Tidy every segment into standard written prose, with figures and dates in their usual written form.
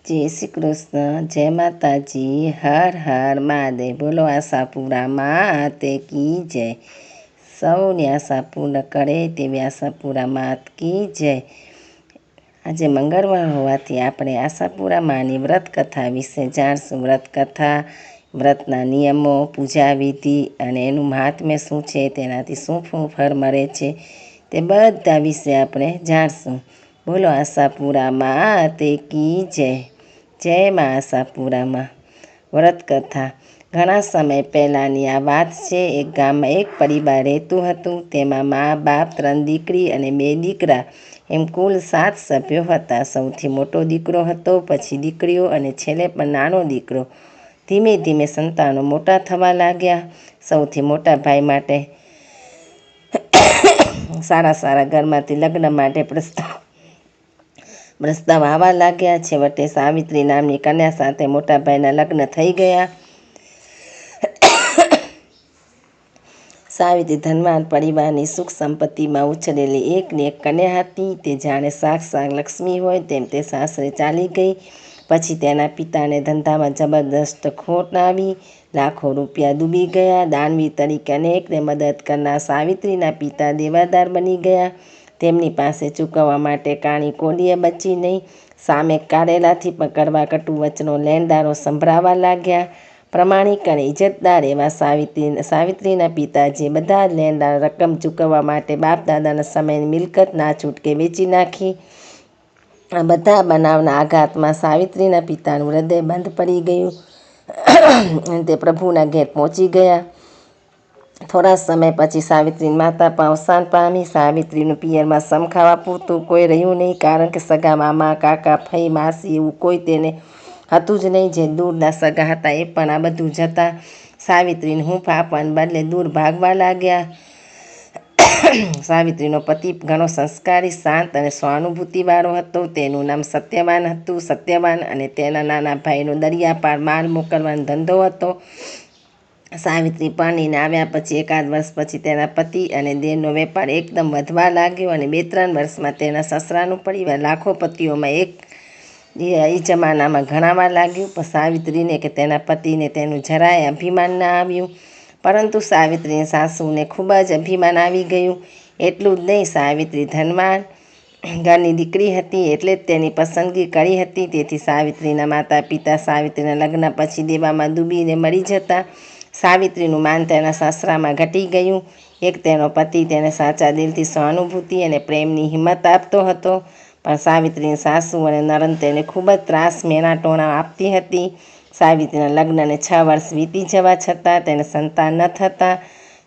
જય શ્રી કૃષ્ણ, જય માતાજી, હર હર મહાદેવ. બોલો આશાપુરા માત કી જય. સૌની આશા પૂર્ણ કરે તેવી આશાપુરા માત કી જય. આજે મંગળવાર હોવાથી આપણે આશાપુરા માની વ્રત કથા વિશે જાણશું. વ્રત કથા, વ્રતના નિયમો, પૂજા વિધિ અને એનું મહાત્મ્ય શું છે, તેનાથી શું ફળ મળે છે, તે બધા વિશે આપણે જાણશું. બોલો આશાપુરા માત કી જય. જય મા આશાપુરામાં. વ્રત કથા. ઘણા સમય પહેલાંની આ વાત છે. એક ગામમાં એક પરિવાર રહેતું હતું. તેમાં મા, બાપ, 3 દીકરી અને 2 દીકરા એમ કુલ 7 સભ્યો હતા. સૌથી મોટો દીકરો હતો, પછી દીકરીઓ અને છેલ્લે પણ નાનો દીકરો. ધીમે ધીમે સંતાનો મોટા થવા લાગ્યા. સૌથી મોટા ભાઈ માટે સારા ઘરમાંથી લગ્ન માટે પ્રસ્તાવ આવવા લાગ્યા. છેવટે સાવિત્રી નામની કન્યા સાથે મોટા ભાઈના લગ્ન થઈ ગયા. સાવિત્રી ધનવાન પરિવારની સુખ સંપત્તિમાં ઉછરેલી એકની એક કન્યા હતી. તે જાણે સાક્ષાત લક્ષ્મી હોય તેમ તે સાસરે ચાલી ગઈ. પછી તેના પિતાને ધંધામાં જબરદસ્ત ખોટ આવી. લાખો રૂપિયા ડૂબી ગયા. દાનવીર તરીકે અનેકને મદદ કરનાર સાવિત્રીના પિતા દેવાદાર બની ગયા. તેમની પાસે ચૂકવવા માટે કાણી કોડીએ બચી નહીં. સામે કાઢેલાથી પણ કડવા કટુ વચનો લેણદારો સંભળાવા લાગ્યા. પ્રમાણિક અને ઇજ્જતદાર એવા સાવિત્રીના પિતાજીએ બધા જ લેણદાર રકમ ચૂકવવા માટે બાપ દાદાના સમયની મિલકત ના છૂટકે વેચી નાખી. આ બધા બનાવના આઘાતમાં સાવિત્રીના પિતાનું હૃદય બંધ પડી ગયું અને તે પ્રભુના ઘેર પહોંચી ગયા. થોડા સમય પછી સાવિત્રીની માતા પણ અવસાન પામી. સાવિત્રીનું પિયરમાં સમખાવા પૂરતું કોઈ રહ્યું નહીં, કારણ કે સગા મામા, કાકા, ફઈ, માસી એવું કોઈ તેને હતું જ નહીં. જે દૂરના સગા હતા એ પણ આ બધું જતા સાવિત્રીને હૂંફ આપવાને બદલે દૂર ભાગવા લાગ્યા. સાવિત્રીનો પતિ ઘણો સંસ્કારી, શાંત અને સહાનુભૂતિવાળો હતો. તેનું નામ સત્યવાન હતું. સત્યવાન અને તેના નાના ભાઈનો દરિયા પાર માલ મોકલવાનો ધંધો હતો. સાવિત્રી પરણીને આવ્યા પછી એકાદ વર્ષ પછી તેના પતિ અને દેરનો વેપાર એકદમ વધવા લાગ્યો અને 2-3 વર્ષમાં તેના સસરાનું પરિવાર લાખોપતિઓમાં એક એ જમાનામાં ગણાવા લાગ્યું. પણ સાવિત્રીને કે તેના પતિને તેનું જરાય અભિમાન ના આવ્યું. પરંતુ સાવિત્રીની સાસુને ખૂબ જ અભિમાન આવી ગયું. એટલું જ નહીં, સાવિત્રી ધનવાન ઘરની દીકરી હતી એટલે જ તેની પસંદગી કરી હતી. તેથી સાવિત્રીના માતા પિતા સાવિત્રીના લગ્ન પછી દેવામાં ડૂબીને મરી જતા. સાવિત્રીનું માન તેના સસરામાં ઘટી ગયું. એક તેનો પતિ તેને સાચા દિલથી સહાનુભૂતિ અને પ્રેમની હિંમત આપતો હતો, પણ સાવિત્રીની સાસુ અને નણંદ તેને ખૂબ જ ત્રાસ, મેણાટોણા આપતી હતી. સાવિત્રીના લગ્નને 6 વર્ષ વીતી જવા છતાં તેને સંતાન ન થતાં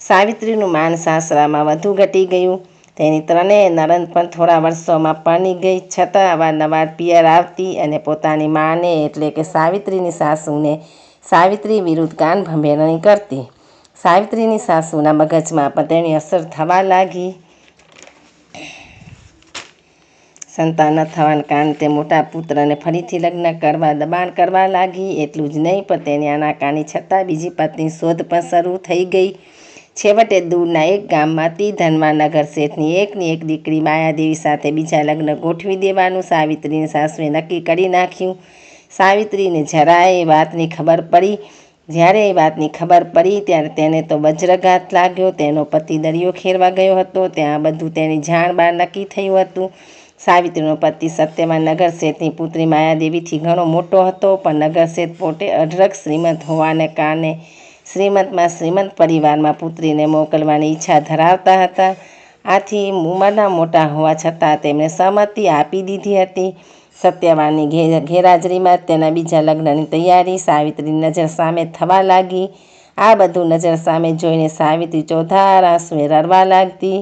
સાવિત્રીનું માન સાસરામાં વધુ ઘટી ગયું. તેની 3 નણંદ પણ થોડા વર્ષોમાં પરણી ગઈ, છતાં અવારનવાર પિયર આવતી અને પોતાની માને એટલે કે સાવિત્રીની સાસુને સાવિત્રી વિરુદ્ધ કાન ભંભેરણી કરતી. સાવિત્રીની સાસુના મગજમાં પણ તેની અસર થવા લાગી. સંતાન ન થવાને કારણે તે મોટા પુત્રને ફરીથી લગ્ન કરવા દબાણ કરવા લાગી. એટલું જ નહીં, પણ તેની આનાકાની છતાં બીજી પત્ની શોધ પણ શરૂ થઈ ગઈ. છેવટે દૂરના એક ગામમાંથી ધનવાન નગર શેઠની એકની એક દીકરી માયાદેવી સાથે બીજા લગ્ન ગોઠવી દેવાનું સાવિત્રીની સાસુએ નક્કી કરી નાખ્યું. સાવિત્રીને જરાય એ વાતની ખબર પડી. જ્યારે એ વાતની ખબર પડી ત્યારે તેને તો વજ્રઘાત લાગ્યો. તેનો પતિ દરિયો ખેરવા ગયો હતો. ત્યાં બધું તેની જાણ બહાર નક્કી થયું હતું. સાવિત્રીનો પતિ સત્યવાન નગર શેઠની પુત્રી માયાદેવીથી ઘણો મોટો હતો, પણ નગર શેઠ પોતે અઢળક શ્રીમંત હોવાને કારણે શ્રીમંતમાં શ્રીમંત પરિવારમાં પુત્રીને મોકલવાની ઈચ્છા ધરાવતા હતા. આથી ઉંમરના મોટા હોવા છતાં તેમણે સહમતિ આપી દીધી હતી. સત્યવાનની ગેરહાજરીમાં તેના બીજા લગ્નની તૈયારી સાવિત્રીની નજર સામે થવા લાગી. આ બધું નજર સામે જોઈને સાવિત્રી ચોધાર આંસુએ રડવા લાગતી.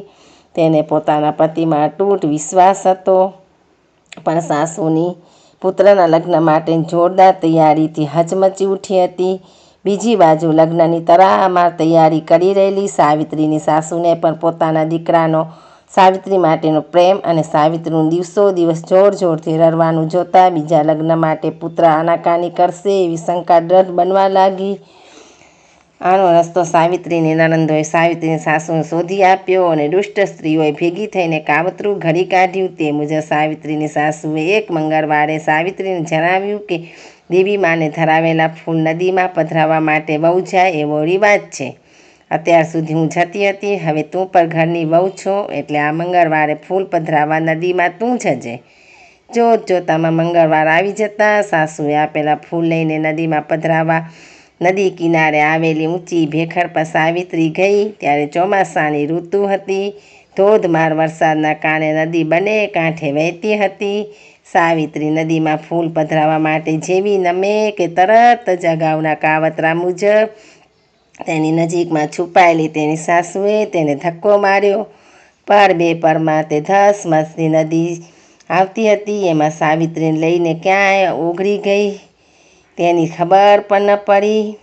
તેને પોતાના પતિમાં અતૂટ વિશ્વાસ હતો, પણ સાસુની પુત્રના લગ્ન માટે જોરદાર તૈયારીથી હચમચી ઉઠી હતી. બીજી બાજુ લગ્નની તડામાર તૈયારી કરી રહેલી સાવિત્રીની સાસુને પણ પોતાના દીકરાનો સાવિત્રી માટેનો પ્રેમ અને સાવિત્રીનું દિવસો દિવસ જોરથી રડવાનું જોતા બીજા લગ્ન માટે પુત્ર આનાકાની કરશે એવી શંકા દ્રઢ બનવા લાગી. આનો રસ્તો સાવિત્રીની નણંદોએ સાવિત્રીની સાસુને શોધી આપ્યો અને દુષ્ટ સ્ત્રીઓએ ભેગી થઈને કાવતરું ઘડી કાઢ્યું. તે મુજબ સાવિત્રીની સાસુએ એક મંગળવારે સાવિત્રીને જણાવ્યું કે દેવી માને ધરાવેલા ફૂલ નદીમાં પધરાવવા માટે વહુ જાય એવો રિવાજ છે. અત્યાર સુધી હું જતી હતી, હવે તું પણ ઘરની વહુ છો, એટલે આ મંગળવારે ફૂલ પધરાવવા નદીમાં તું જજે. જોતામાં મંગળવાર આવી જતા સાસુએ આપેલા ફૂલ લઈને નદીમાં પધરાવવા નદી કિનારે આવેલી ઊંચી ભેખડ પર સાવિત્રી ગઈ. ત્યારે ચોમાસાની ઋતુ હતી. ધોધમાર વરસાદના કારણે નદી બંને કાંઠે વહેતી હતી. સાવિત્રી નદીમાં ફૂલ પધરાવવા માટે જેવી નમે કે તરત જ અગાઉના કાવતરા મુજબ તેની નજીકમાં છુપાયેલી તેની સાસુએ તેને ધક્કો માર્યો. બે પરમાં તે ધસમસતી નદી આવતી હતી. એમાં સાવિત્રીને લઈને ક્યાંય ઓગળી ગઈ તેની ખબર પણ ન પડી.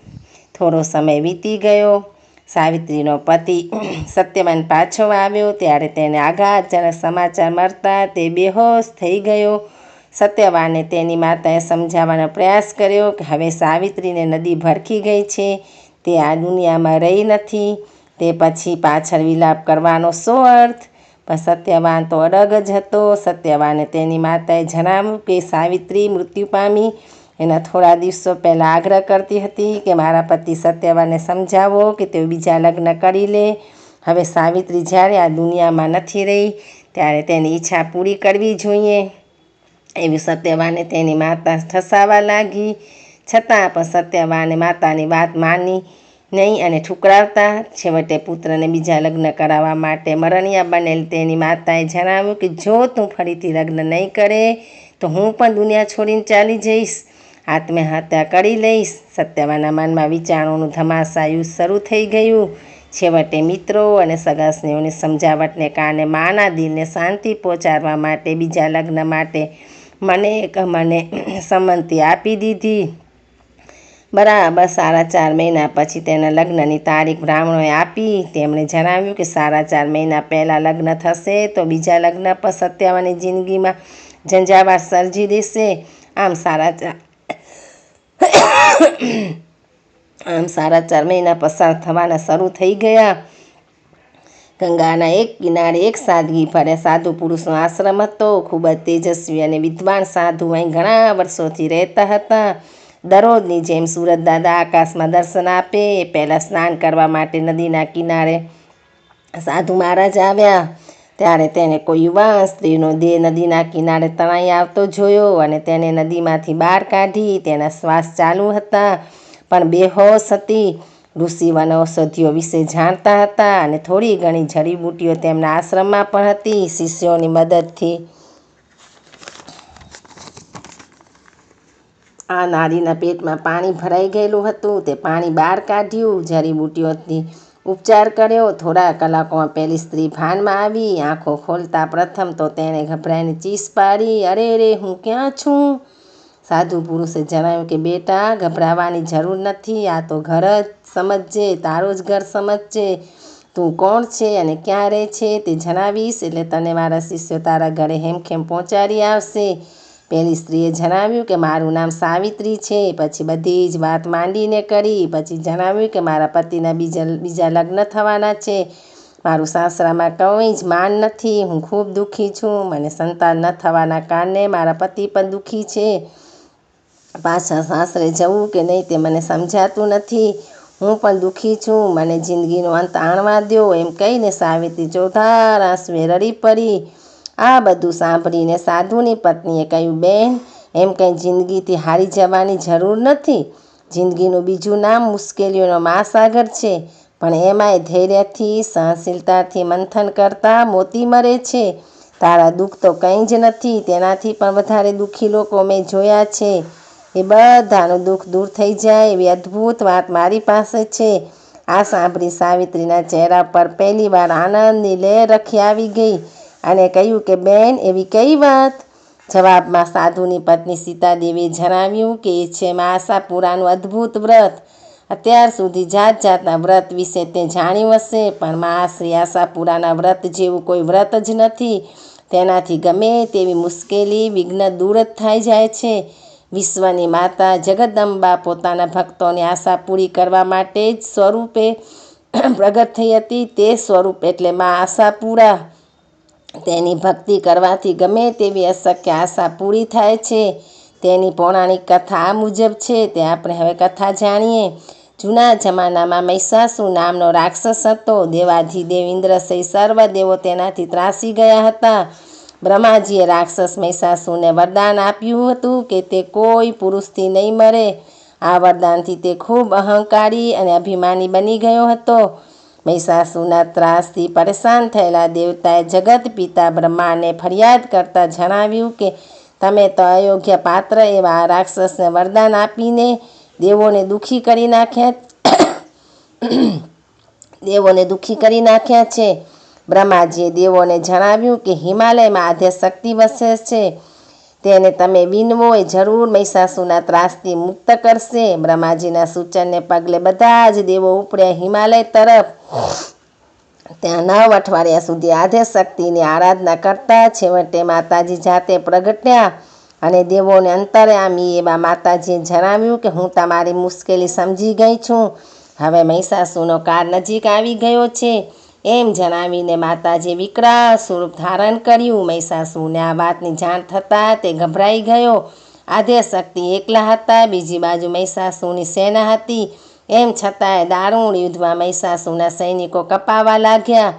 થોડો સમય વીતી ગયો. સાવિત્રીનો પતિ સત્યવાન પાછો આવ્યો ત્યારે તેને આઘાતજનક સમાચાર મળતા તે બેહોશ થઈ ગયો. સત્યવાને તેની માતાએ સમજાવવાનો પ્રયાસ કર્યો કે હવે સાવિત્રીને નદી ભરખી ગઈ છે, તે આ દુનિયામાં રહી નથી, તે પછી પાછળ વિલાપ કરવાનો શો અર્થ? પણ સત્યવાન તો અડગ જ હતો. સત્યવાને તેની માતાએ જણાવ્યું કે સાવિત્રી મૃત્યુ પામી એના થોડા દિવસો પહેલાં આગ્રહ કરતી હતી કે મારા પતિ સત્યવાનને સમજાવો કે તેઓ બીજા લગ્ન કરી લે. હવે સાવિત્રી જ્યારે આ દુનિયામાં નથી રહી ત્યારે તેની ઈચ્છા પૂરી કરવી જોઈએ એવી સત્યવાને તેની માતા ઠસાવા લાગી. છતાં પણ સત્યવાને માતાની વાત માની નહીં અને ઠુકરાવતા છેવટે પુત્રને બીજા લગ્ન કરાવવા માટે મરણિયા બનેલ તેની માતાએ જણાવ્યું કે જો તું ફરીથી લગ્ન નહીં કરે તો હું પણ દુનિયા છોડીને ચાલી જઈશ, આત્મહત્યા કરી લઈશ. સત્યવાનના મનમાં વિચારોનું ધમાસાયું શરૂ થઈ ગયું. છેવટે મિત્રો અને સગા સ્નેહોની સમજાવટને કારણે માના દિલને શાંતિ પહોંચાડવા માટે બીજા લગ્ન માટે મને સંમતિ આપી દીધી. બરાબર 4.5 મહિના પછી તેના લગ્નની તારીખ બ્રાહ્મણોએ આપી. તેમણે જણાવ્યું કે 4.5 મહિના પહેલાં લગ્ન થશે તો બીજા લગ્ન પર સત્યવાનની જિંદગીમાં ઝંઝાવાત સર્જી દેશે. આમ 4.5 મહિના પસાર થવાના શરૂ થઈ ગયા. ગંગાના એક કિનારે એક સાદગી ભર્યા સાધુ પુરુષનો આશ્રમ હતો. ખૂબ જ તેજસ્વી અને વિદ્વાન સાધુ અહીં ઘણા વર્ષોથી રહેતા હતા. દરરોજની જેમ સુરત દાદા આકાશમાં દર્શન આપે એ પહેલાં સ્નાન કરવા માટે નદીના કિનારે સાધુ મહારાજ આવ્યા. ત્યારે તેને કોઈ યુવાન સ્ત્રીનો દેહ નદીના કિનારે તણાઈ આવતો જોયો અને તેને નદીમાંથી બહાર કાઢી. તેના શ્વાસ ચાલુ હતા પણ બેહોશ હતી. ઋષિ વનૌષધિઓ વિશે જાણતા હતા અને થોડી ઘણી જડીબુટીઓ તેમના આશ્રમમાં પણ હતી. શિષ્યોની મદદથી આ નારીના પેટમાં પાણી ભરાઈ ગયેલું હતું. તે પાણી બહાર કાઢ્યું, જડીબુટીઓથી ઉપચાર કર્યો. થોડા કલાકોમાં પેલી સ્ત્રી ભાનમાં આવી. આંખો ખોલતા પ્રથમ તો તેણે ગભરાઈને ચીસ પાડી, અરે રે, હું ક્યાં છું? સાધુ પુરુષે જણાવ્યું કે બેટા, ગભરાવાની જરૂર નથી, આ તો ઘર જ સમજજે, તારો જ ઘર સમજજે. તું કોણ છે અને ક્યાં રહે છે તે જણાવીશ એટલે તને મારા શિષ્યો તારા ઘરે હેમખેમ પહોંચાડી આવશે. પેલી સ્ત્રીએ જણાવ્યું કે મારું નામ સાવિત્રી છે. પછી બધી જ વાત માંડીને કરી. પછી જણાવ્યું કે મારા પતિના બીજા લગ્ન થવાના છે. મારું સાસરામાં કંઈ જ માન નથી. હું ખૂબ દુઃખી છું. મને સંતાન ન થવાના કારણે મારા પતિ પણ દુઃખી છે. પાછા સાસરે જવું કે નહીં તે મને સમજાતું નથી. હું પણ દુઃખી છું. મને જિંદગીનો અંત આણવા દો. એમ કહીને સાવિત્રી ચોધાર આંસુએ રડી પડી. આ બધું સાંભળીને સાધુની પત્નીએ કહ્યું, બેન, એમ કંઈ જિંદગીથી હારી જવાની જરૂર નથી. જિંદગીનું બીજું નામ મુશ્કેલીઓનો મહાસાગર છે, પણ એમાંય ધૈર્યથી સહનશીલતાથી મંથન કરતાં મોતી મરે છે. તારા દુઃખ તો કંઈ જ નથી. તેનાથી પણ વધારે દુઃખી લોકો મેં જોયા છે. એ બધાનું દુઃખ દૂર થઈ જાય એવી અદ્ભુત વાત મારી પાસે છે. આ સાંભળી સાવિત્રીના ચહેરા પર પહેલીવાર આનંદની લહેર રખી આવી ગઈ અને કહ્યું કે બેન, એવી કઈ વાત? જવાબમાં સાધુની પત્ની સીતાદેવીએ જણાવ્યું કે એ છે મા આશાપુરાનું અદ્ભુત વ્રત. અત્યાર સુધી જાત જાતના વ્રત વિશે તે જાણ્યું હશે, પણ મા શ્રી આશાપુરાના વ્રત જેવું કોઈ વ્રત જ નથી. તેનાથી ગમે તેવી મુશ્કેલી વિઘ્ન દૂર જ થઈ જાય છે. વિશ્વની માતા જગદંબા પોતાના ભક્તોની આશા પૂરી કરવા માટે જ સ્વરૂપે પ્રગટ થઈ હતી. તે સ્વરૂપ એટલે મા આશાપુરા. તેની ભક્તિ કરવાથી ગમે તેવી અશક્ય આશા પૂરી થાય છે. તેની પૌરાણિક કથા આ મુજબ છે, તે આપણે હવે કથા જાણીએ. જૂના જમાનામાં મહિષાસુર નામનો રાક્ષસ હતો. દેવાધિદેવ ઇન્દ્ર સહિત સર્વ દેવો તેનાથી ત્રાસી ગયા હતા. બ્રહ્માજીએ રાક્ષસ મહિષાસુરને વરદાન આપ્યું હતું કે તે કોઈ પુરુષથી નહીં મરે. આ વરદાનથી તે ખૂબ અહંકારી અને અભિમાની બની ગયો હતો. મહિષાસુરના ત્રાસથી પરેશાન થયેલા દેવતાએ જગત પિતા બ્રહ્માને ફરિયાદ કરતા જણાવ્યું કે તમે તો અયોગ્ય પાત્ર એવા આ રાક્ષસને વરદાન આપીને દેવોને દુઃખી કરી નાખ્યા છે. બ્રહ્માજીએ દેવોને જણાવ્યું કે હિમાલયમાં આદ્યશક્તિ વસે છે. તેને તમે વિનવો એ જરૂર મહિષાસુરના ત્રાસથી મુક્ત કરશે. બ્રહ્માજીના સૂચનને પગલે બધા જ દેવો ઉપડ્યા હિમાલય તરફ. ત્યાં 9 અઠવાડિયા સુધી આદ્યશક્તિની આરાધના કરતા છેવટે માતાજી જાતે પ્રગટ્યા અને દેવોને અંતર્યામી એવા માતાજીએ જણાવ્યું કે હું તમારી મુશ્કેલી સમજી ગઈ છું. હવે મહિષાસુરનો કાળ નજીક આવી ગયો છે. એમ જણાવીને માતાજીએ વિકરાળ સ્વરૂપ ધારણ કર્યું. મહિષાસુરને આ વાતની જાણ થતાં તે ગભરાઈ ગયો. આદ્યશક્તિ એકલા હતા, બીજી બાજુ મહિષાસુરની સેના હતી. એમ છતાંય દારૂણ યુદ્ધમાં મહિષાસુરના સૈનિકો કપાવા લાગ્યા.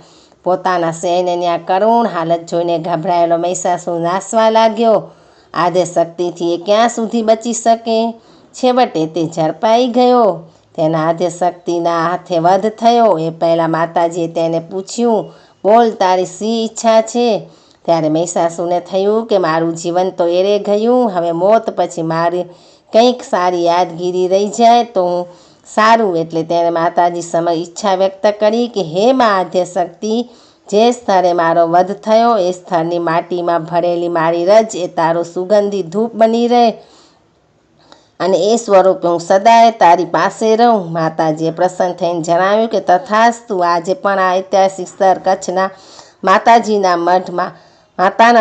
પોતાના સૈન્યની આ કરુણ હાલત જોઈને ગભરાયેલો મહિષાસુર નાસવા લાગ્યો. આદ્યશક્તિથી એ ક્યાં સુધી બચી શકે? છેવટે તે ઝડપાઈ ગયો. તેના આદ્યશક્તિના હાથે વધ થયો. એ પહેલાં માતાજીએ તેને પૂછ્યું, બોલ તારી શી ઈચ્છા છે? ત્યારે મહિષાસુરને થયું કે મારું જીવન તો એરે ગયું. હવે મોત પછી મારી કંઈક સારી યાદગીરી રહી જાય તો સારું. એટલે તેણે માતાજી સમક્ષ ઈચ્છા વ્યક્ત કરી કે હે મા આદ્યશક્તિ, જે સ્થળે મારો વધ થયો એ સ્થળની માટીમાં ભરેલી મારી રજ એ તારો સુગંધી ધૂપ બની રહે અને એ સ્વરૂપે હું સદાય તારી પાસે રહું. માતાજીએ પ્રસન્ન થઈને જણાવ્યું કે તથાસ્તુ. આજે પણ આ ઐતિહાસિક સ્થળ કચ્છના માતાના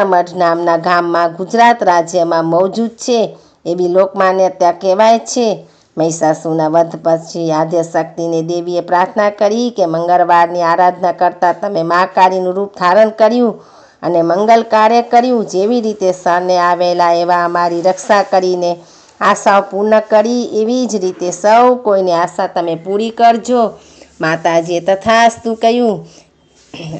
મઢ નામના ગામમાં ગુજરાત રાજ્યમાં મોજૂદ છે. એવી લોકમાન્યતા કહેવાય છે. મહિષાસુરના વધ પછી આદ્યશક્તિને દેવીએ પ્રાર્થના કરી કે મંગળવારની આરાધના કરતાં તમે મા કાળીનું રૂપ ધારણ કર્યું અને મંગલ કાર્ય કર્યું. જેવી રીતે સરને આવેલા એવા અમારી રક્ષા કરીને આશાઓ પૂર્ણ કરી, એવી જ રીતે સૌ કોઈની આશા તમે પૂરી કરજો. માતાજીએ તથાસ્તુ કહ્યું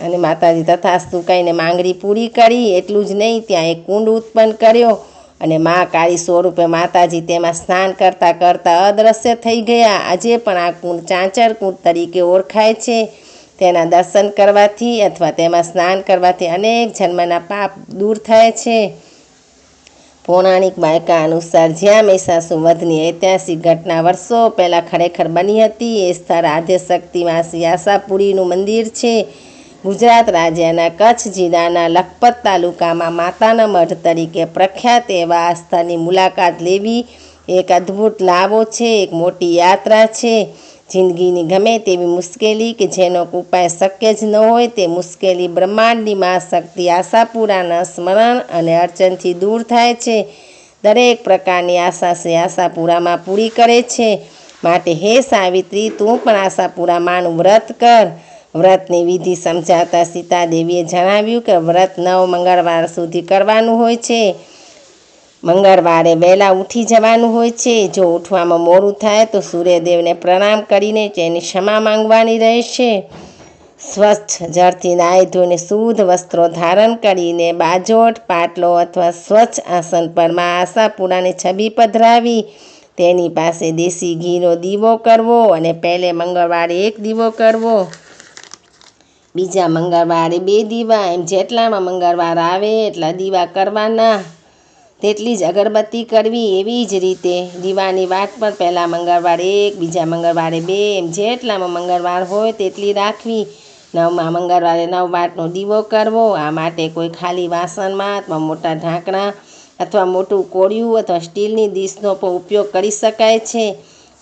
અને માતાજી તથાસ્તુ કહીને માંગણી પૂરી કરી. એટલું જ નહીં, ત્યાં એક કુંડ ઉત્પન્ન કર્યો અને મા કાળી સ્વરૂપે માતાજી તેમાં સ્નાન કરતાં કરતાં અદૃશ્ય થઈ ગયા. આજે પણ આ કુંડ ચાંચર કુંડ તરીકે ઓળખાય છે. તેના દર્શન કરવાથી અથવા તેમાં સ્નાન કરવાથી અનેક જન્મના પાપ દૂર થાય છે. પૌરાણિક માયકા અનુસાર જ્યાં મહિષાસુર વધની ઐતિહાસિક ઘટના વર્ષો પહેલાં ખરેખર બની હતી, એ સ્થળ આદ્યશક્તિવાસી આશાપુરીનું મંદિર છે. ગુજરાત રાજ્યના કચ્છ જિલ્લાના લખપત તાલુકામાં માતાના મઢ તરીકે પ્રખ્યાત એવા આ સ્થળની મુલાકાત લેવી એક અદ્ભુત લાવો છે, એક મોટી યાત્રા છે. જિંદગીની ગમે તેવી મુશ્કેલી કે જેનો ઉપાય શક્ય જ ન હોય તે મુશ્કેલી બ્રહ્માંડની મા શક્તિ આશાપુરાના સ્મરણ અને અર્ચનથી દૂર થાય છે. દરેક પ્રકારની આશા છે આશાપુરામાં પૂરી કરે છે. માટે હે સાવિત્રી, તું પણ આશાપુરા માનું વ્રત કર. વ્રતની વિધિ સમજાવતા સીતાદેવીએ જણાવ્યું કે વ્રત 9 મંગળવાર સુધી કરવાનું હોય છે. મંગળવારે વહેલા ઉઠી જવાનું હોય છે. જો ઉઠવામાં મોડું થાય તો સૂર્યદેવને પ્રણામ કરીને તેની ક્ષમા માંગવાની રહેશે. સ્વચ્છ જળથી નાહી ધોઈને શુદ્ધ વસ્ત્રો ધારણ કરીને બાજોટ, પાટલો અથવા સ્વચ્છ આસન પર મા આશાપુરાની છબી પધરાવી તેની પાસે દેશી ઘીનો દીવો કરવો અને પહેલે મંગળવારે 1 દીવો કરવો, બીજા મંગળવારે 2 દીવા. એમ જેટલામાં મંગળવાર આવે એટલા દીવા કરવાના. તેટલી જ અગરબત્તી કરવી. એવી જ રીતે દીવાની વાટ પર પહેલાં મંગળવારે 1, બીજા મંગળવારે 2, એમ જેટલામાં મંગળવાર હોય તેટલી રાખવી. 9મા મંગળવારે 9 વાટનો દીવો કરવો. આ માટે કોઈ ખાલી વાસણમાં અથવા મોટા ઢાંકણા અથવા મોટું કોળિયું અથવા સ્ટીલની ડીશનો પણ ઉપયોગ કરી શકાય છે.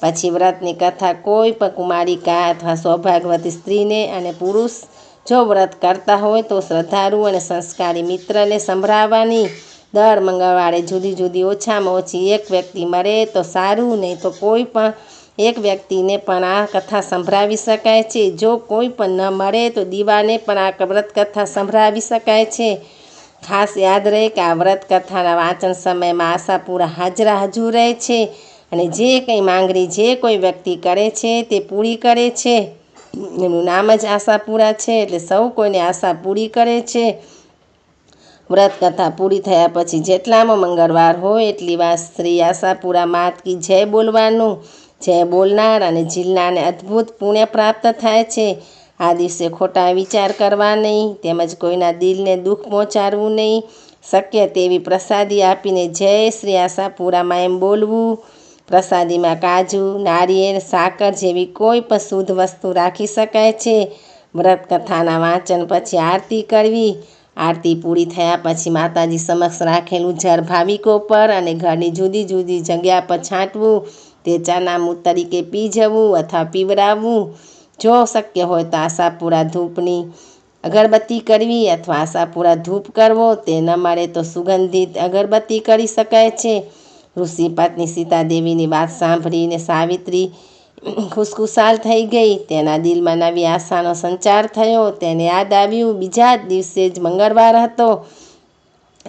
પછી વ્રતની કથા કોઈ પણ કુમારિકા અથવા સૌભાગ્યવતી સ્ત્રીને અને પુરુષ જો વ્રત કરતા હોય તો શ્રદ્ધાળુ અને સંસ્કારી મિત્રને સંભળાવવાની. દર મંગળવારે જુદી જુદી ઓછામાં ઓછી એક વ્યક્તિ મરે તો સારું, નહીં તો કોઈ પણ એક વ્યક્તિને પણ આ કથા સંભળાવી શકાય છે. જો કોઈ પણ ન મળે તો દીવાને પણ આ વ્રત કથા સંભળાવી શકાય છે. ખાસ યાદ રહે કે આ વ્રત કથાના વાંચન સમયમાં આશાપુરા હાજર રહે છે અને જે કંઈ માંગણી જે કોઈ વ્યક્તિ કરે છે તે પૂરી કરે છે. એનું નામ જ આશાપુરા છે, એટલે સૌ કોઈને આશા પૂરી કરે છે. વ્રત કથા પૂરી થયા પછી જેટલામાં મંગળવાર હોય એટલી વાર શ્રી આશાપુરા માત કી જય બોલવાનું. જય બોલનાર અને ઝીલનારને અદ્ભુત પુણ્ય પ્રાપ્ત થાય છે. આ દિવસે ખોટા વિચાર કરવા નહીં, તેમજ કોઈના દિલને દુઃખ પહોંચાડવું નહીં. શક્ય તેવી પ્રસાદી આપીને જય શ્રી આશાપુરામાં એમ બોલવું. પ્રસાદીમાં કાજુ, નારિયેળ, સાકર જેવી કોઈ પણ શુદ્ધ વસ્તુ રાખી શકાય છે. વ્રત કથાના વાંચન પછી આરતી કરવી. આરતી પૂરી થયા પછી માતાજી સમક્ષ રાખેલું જળ ભાવિકો પર અને ઘરની જુદી જુદી જગ્યા પર છાંટવું. તે ચાનામૂત તરીકે પી જવું અથવા પીવડાવવું. જો શક્ય હોય તો આશાપુરા ધૂપની અગરબત્તી કરવી અથવા આશાપુરા ધૂપ કરવો. તે ન મળે તો સુગંધિત અગરબત્તી કરી શકાય છે. ઋષિ પત્ની સીતાદેવીની વાત સાંભળીને સાવિત્રી ખુશખુશાલ થઈ ગઈ. તેના દિલમાં નવી આશાનો સંચાર થયો. તેને યાદ આવ્યું બીજા જ દિવસે જ મંગળવાર હતો.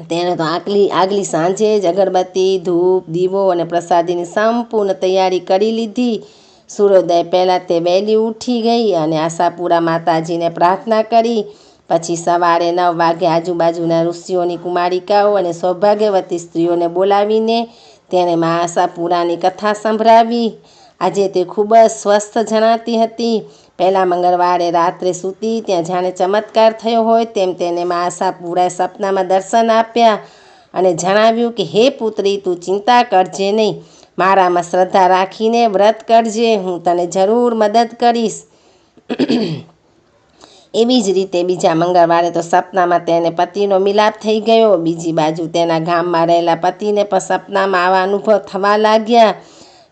તેણે તો આગલી સાંજે જ અગરબત્તી, ધૂપ, દીવો અને પ્રસાદીની સંપૂર્ણ તૈયારી કરી લીધી. સૂર્યોદય પહેલાં તે વહેલી ઉઠી ગઈ અને આશાપુરા માતાજીને પ્રાર્થના કરી. પછી સવારે 9 વાગે આજુબાજુના ઋષિઓની કુમારિકાઓ અને સૌભાગ્યવતી સ્ત્રીઓને બોલાવીને તેણે મા આશાપુરાની કથા સંભળાવી. આજે તે ખૂબ જ સ્વસ્થ જણાતી હતી. પહેલાં મંગળવારે રાત્રે સૂતી ત્યાં જાણે ચમત્કાર થયો હોય તેમ તેને મા આશાપુરાએ સપનામાં દર્શન આપ્યા અને જણાવ્યું કે હે પુત્રી, તું ચિંતા કરજે નહીં. મારામાં શ્રદ્ધા રાખીને વ્રત કરજે, હું તને જરૂર મદદ કરીશ. એવી જ રીતે બીજા મંગળવારે તો સપનામાં તેને પતિનો મિલાપ થઈ ગયો. બીજી બાજુ તેના ગામમાં રહેલા પતિને પણ સપનામાં આવા અનુભવ થવા લાગ્યા.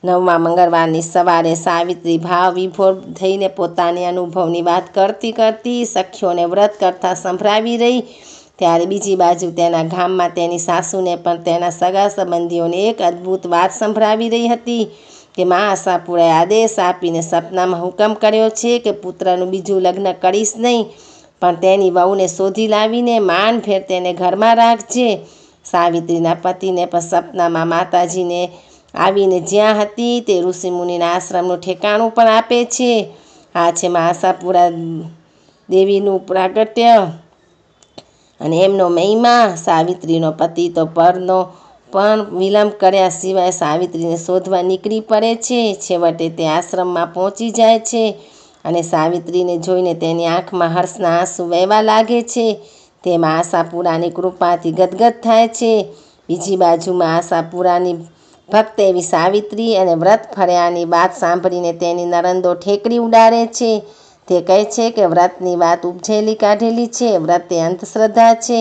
9મા મંગળવારની સવારે સાવિત્રી ભાવ વિભોર થઈને પોતાની અનુભવની વાત કરતી સખીઓને વ્રત કથા સંભળાવી રહી. ત્યારે બીજી બાજુ તેના ગામમાં તેની સાસુને પણ તેના સગા સંબંધીઓને એક અદ્ભુત વાત સંભળાવી રહી હતી કે મા આશાપુરાએ આદેશ આપીને સપનામાં હુકમ કર્યો છે કે પુત્રનું બીજું લગ્ન કરીશ નહીં, પણ તેની વહુને શોધી લાવીને માનભેર તેને ઘરમાં રાખજે. સાવિત્રીના પતિને પણ સપનામાં માતાજીને આવીને જ્યાં હતી તે ઋષિમુનિના આશ્રમનું ઠેકાણું પણ આપે છે. આ છે મા આશાપુરા દેવીનું પ્રાગટ્ય અને એમનો મહિમા. સાવિત્રીનો પતિ તો પરનો પણ વિલંબ કર્યા સિવાય સાવિત્રીને શોધવા નીકળી પડે છે. છેવટે તે આશ્રમમાં પહોંચી જાય છે અને સાવિત્રીને જોઈને તેની આંખમાં હર્ષના આંસુ વહેવા લાગે છે. તેમાં આશાપુરાની કૃપાથી ગદગદ થાય છે. બીજી બાજુમાં આશાપુરાની ભક્ત એવી સાવિત્રી અને વ્રત ફર્યાની વાત સાંભળીને તેની નરંદો ઠેકડી ઉડાડે છે. તે કહે છે કે વ્રતની વાત ઉપજેલી કાઢેલી છે. વ્રત એ અંધશ્રદ્ધા છે.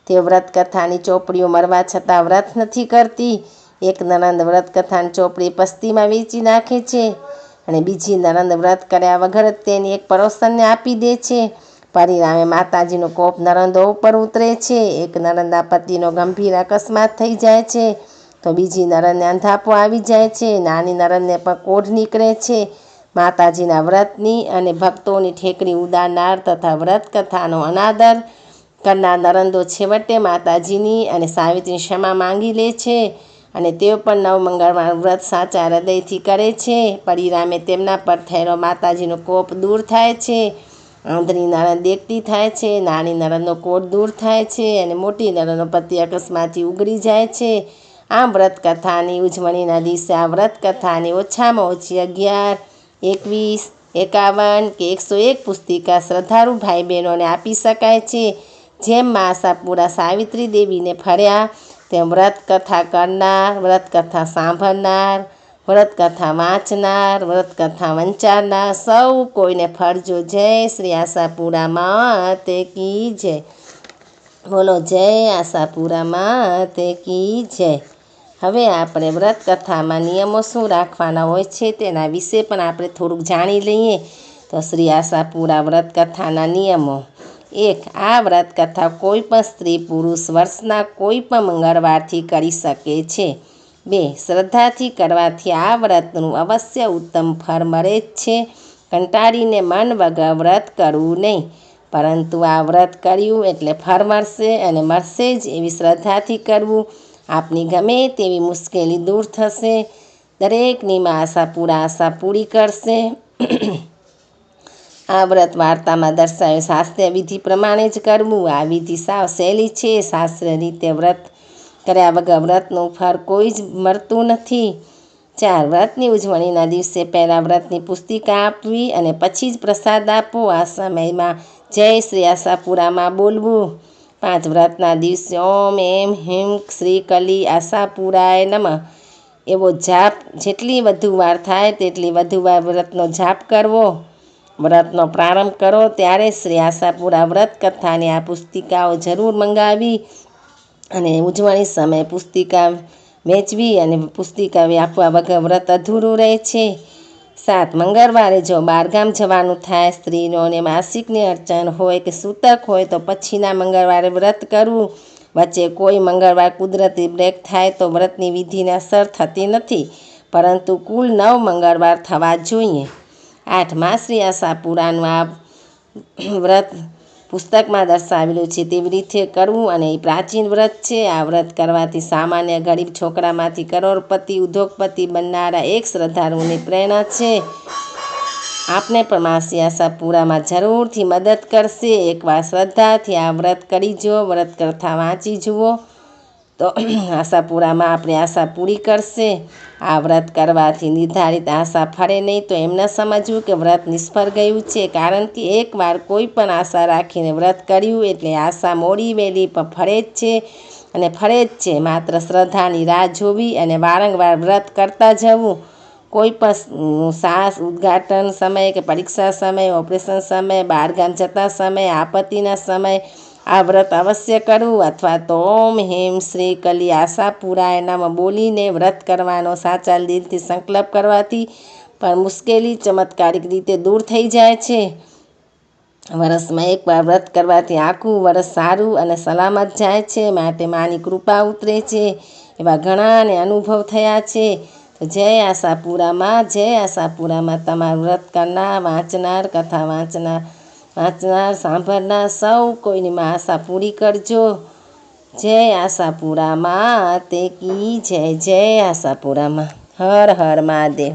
તે વ્રત કથાની ચોપડીઓ મળવા છતાં વ્રત નથી કરતી. એક નણંદ વ્રત કથાની ચોપડી પસ્તીમાં વેચી નાખે છે અને બીજી નણંદ વ્રત કર્યા વગર જ તેની એક પડોશનને આપી દે છે. પરિણામે માતાજીનો કોપ નણંદો ઉપર ઉતરે છે. એક નણંદના પતિનો ગંભીર અકસ્માત થઈ જાય છે તો બીજી નણંદને અંધાપો આવી જાય છે. નાની નણંદને પણ કોઢ નીકળે છે. માતાજીના વ્રતની અને ભક્તોની ઠેકડી ઉડાડનાર તથા વ્રત કથાનો અનાદર કરનાર નણંદો છેવટે માતાજીની અને સાવિત્રીની ક્ષમા માંગી લે છે અને તેઓ પણ 9 મંગળવાર વ્રત સાચા હૃદયથી કરે છે. પરિણામે તેમના પર થયેલો માતાજીનો કોપ દૂર થાય છે. આંધળી નણંદ દેખતી થાય છે. નાની નણંદનો કોઢ દૂર થાય છે અને મોટી નણંદનો પતિ અકસ્માતથી ઉગડી જાય છે. આમ વ્રત કથાની ઉજવણીના દિવસે આ વ્રત કથાની ઓછામાં ઓછી 11, 21, 51 કે 101 પુસ્તિકા શ્રદ્ધાળુ ભાઈ બહેનોને આપી શકાય છે. જેમ મા આશાપુરા સાવિત્રી દેવીને ફર્યા તેમ વ્રત કથા કરનાર, વ્રત કથા સાંભળનાર, વ્રત કથા વાંચનાર, વ્રત કથા વંચારનાર સૌ કોઈને ફરજો. જય શ્રી આશાપુરા માત કી જય. બોલો જય આશાપુરા માત કી જય. હવે આપણે વ્રત કથામાં નિયમો શું રાખવાના હોય છે તેના વિશે પણ આપણે થોડુંક જાણી લઈએ. તો શ્રી આશાપુરા વ્રત કથાના નિયમો. 1. આ વ્રત કથા કોઈ પણ સ્ત્રી પુરુષ વર્ષના કોઈ પણ મંગળવારથી કરી શકે છે. 2. શ્રદ્ધાથી કરવાથી આ વ્રતનું અવશ્ય ઉત્તમ ફળ મળે જ છે. કંટાળીને મન વગર વ્રત કરવું નહીં, પરંતુ આ વ્રત કર્યું એટલે ફળ મળશે અને મળશે જ એવી શ્રદ્ધાથી કરવું. આપની ગમે તેવી મુશ્કેલી દૂર થશે. દરેકની માં આશા પૂરી કરશે. આ વ્રત વાર્તામાં દર્શાવેલ શાસ્ત્રીય વિધિ પ્રમાણે જ કરવું. આ વિધિ સાવ સહેલી છે. શાસ્ત્રીય રીતે વ્રત કર્યા વગર વ્રતનું ફળ કોઈ જ મળતું નથી. 4. વ્રતની ઉજવણીના દિવસે પહેલાં વ્રતની પુસ્તિકા આપવી અને પછી જ પ્રસાદ આપવો. આ સમયમાં જય શ્રી આશાપુરામાં બોલવું. 5. વ્રતના દિવસે ઓમ એમ હિમ શ્રી કલી આશાપુરાય નમઃ એવો જાપ જેટલી વધુ વાર થાય તેટલી વધુ વાર વ્રતનો જાપ કરવો. વ્રતનો પ્રારંભ કરો ત્યારે શ્રી આશાપુરા વ્રત કથાની આ પુસ્તિકાઓ જરૂર મંગાવી અને ઉજવણી સમયે પુસ્તિકા વેચવી અને પુસ્તિકા આપવા વગર વ્રત અધૂરું રહે છે. 7. મંગળવારે જો બહારગામ જવાનું થાય, સ્ત્રીઓને માસિકની અડચણ હોય કે સૂતક હોય તો પછીના મંગળવારે વ્રત કરવું. વચ્ચે કોઈ મંગળવાર કુદરતી બ્રેક થાય તો વ્રતની વિધિને અસર થતી નથી, પરંતુ કુલ 9 મંગળવાર થવા જોઈએ. 8. માં શ્રી આશાપુરાનું આ વ્રત પુસ્તકમાં દર્શાવેલું છે તેવી રીતે કરવું અને એ પ્રાચીન વ્રત છે. આ વ્રત કરવાથી સામાન્ય ગરીબ છોકરામાંથી કરોડપતિ ઉદ્યોગપતિ બનનારા એક શ્રદ્ધાળુની પ્રેરણા છે. આપને પણ માં શ્રી આશાપુરામાં જરૂરથી મદદ કરશે. એકવાર શ્રદ્ધાથી આ વ્રત કરી જુઓ, વ્રત કથા વાંચી જુઓ તો આશાપુરામાં આપણી આશા પૂરી કરશે. આ વ્રત કરવાથી નિર્ધારિત આશા ફળે નહીં તો એમ ન સમજવું કે વ્રત નિષ્ફળ ગયું છે, કારણ કે એકવાર કોઈ પણ આશા રાખીને વ્રત કર્યું એટલે આશા મોડી વહેલી પણ ફળે જ છે અને ફળે જ છે. માત્ર શ્રદ્ધાની રાહ જોવી અને વારંવાર વ્રત કરતા જવું. કોઈ પણ સાસ ઉદ્ઘાટન સમયે કે પરીક્ષા સમયે, ઓપરેશન સમયે, બહારગામ જતા સમયે, આપત્તિના સમયે આ વ્રત અવશ્ય કરવું અથવા તો ઓમ હેમ શ્રી કલી આશાપુરાય નમઃ બોલીને વ્રત કરવાનો સાચા દિલથી સંકલ્પ કરવાથી પણ મુશ્કેલી ચમત્કારિક રીતે દૂર થઈ જાય છે. વર્ષમાં એકવાર વ્રત કરવાથી આખું વર્ષ સારું અને સલામત જાય છે. માટે માની કૃપા ઉતરે છે એવા ઘણાને અનુભવ થયા છે. તો જય આશાપુરામાં તમારું વ્રત કરનાર, વાંચનાર, કથા વાંચનાર, સાંભળનાર સૌ કોઈની માં આશા પૂરી કરજો. જય આશાપુરામાં તે કી જય. જય આશાપુરામાં. હર હર મહાદેવ.